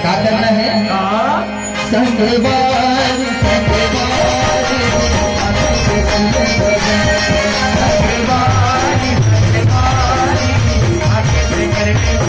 क्या करना है? संगवारी संगवारी संगवारी आके से करके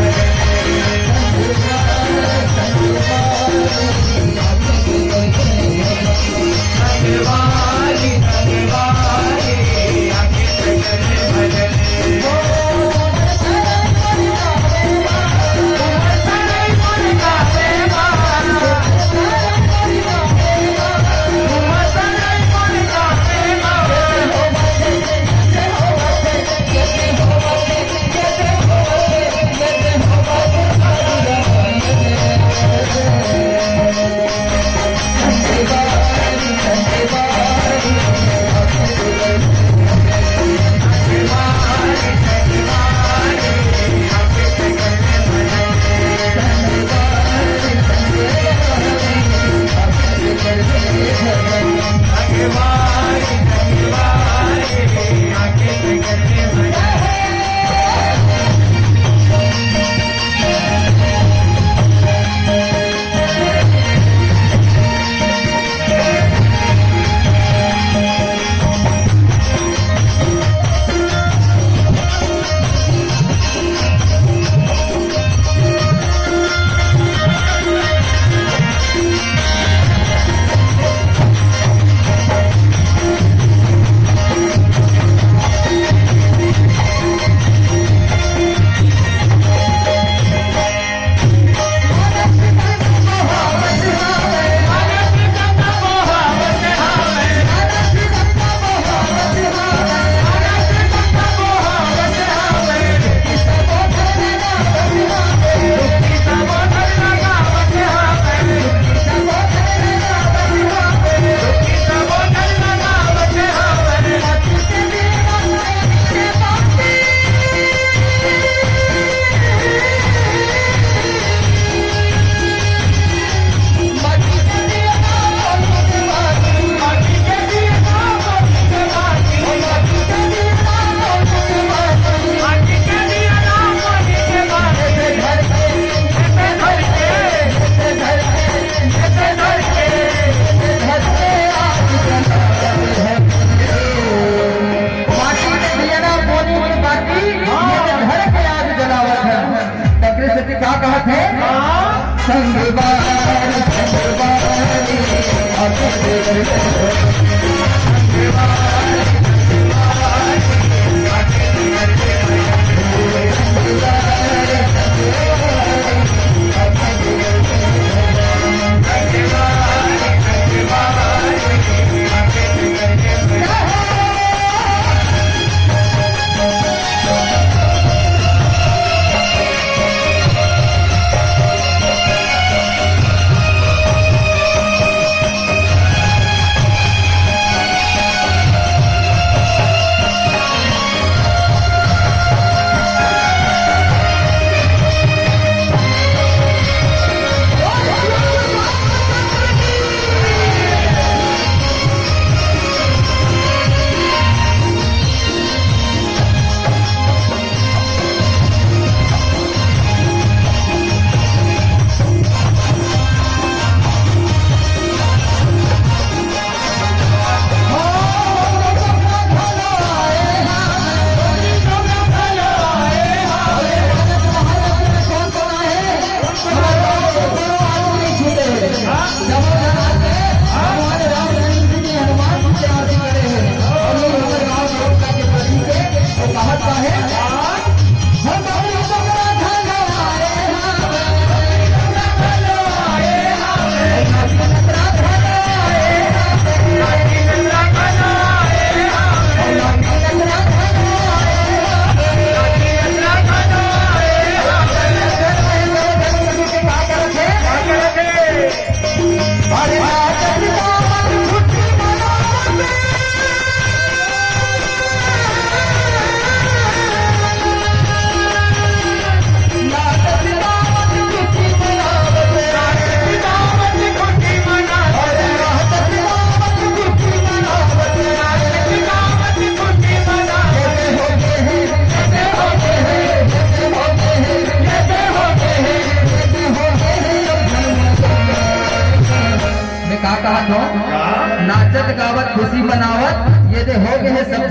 क्या कहते हैं? संगवारी संगवारी आके से करके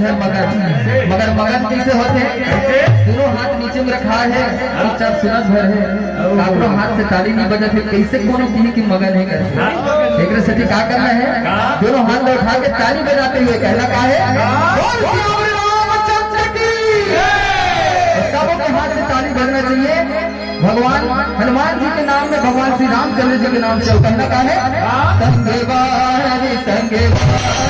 है मगन, मगर मगन कैसे होते हैं? दोनों हाथ नीचे में रखा है, चुपचाप सुनत भर है, काकरो हाथ से ताली नहीं बजत है, कैसे कोनो कही कि मगन है कर एक सच्ची का करना है? दोनों हाथ में उठा के ताली बजाते हुए कहना का है, बोल श्री रामचंद्र की। सबके हाथ से ताली बजना चाहिए। भगवान हनुमान जी के नाम में, भगवान श्री रामचंद्र जी के नाम से कहना का है, संगे बारी संगे बारी